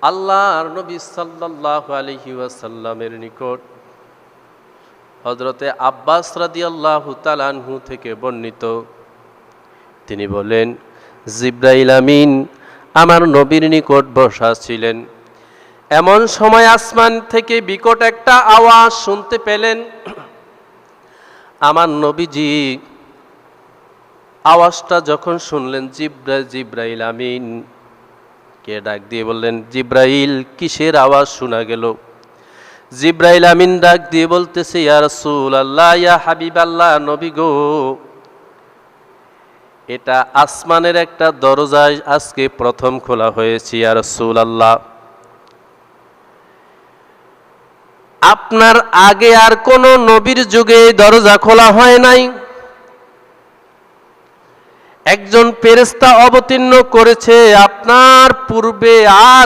আল্লাহর নবী সাল্লাল্লাহু আলাইহি ওয়াসাল্লামের নিকট হযরতে আব্বাস রাদিয়াল্লাহু তাআলা আনহু থেকে বর্ণিত, তিনি বলেন, জিবরাইল আমিন আমার নবীর নিকট বসা ছিলেন। এমন সময় আসমান থেকে বিকট একটা আওয়াজ শুনতে পেলেন। আমার নবীজি আওয়াজটা যখন শুনলেন, জিবরাইল আমিন কে ডাক দিয়ে বললেন, জিবরাইল কিসের আওয়াজ শোনা গেল? জিবরাইল আমিন ডাক দিয়ে বলতেছে, ইয়া রাসূলুল্লাহ, ইয়া হাবিবাল্লাহ, নবী গো, এটা আসমানের একটা দরজা আজকে প্রথম খোলা হয়েছে ইয়া রাসূলুল্লাহ। আপনার আগে আর কোন নবীর যুগে দরজা খোলা হয় নাই। একজন ফেরেশতা অবতীর্ণ করেছে, আপনার পূর্বে আর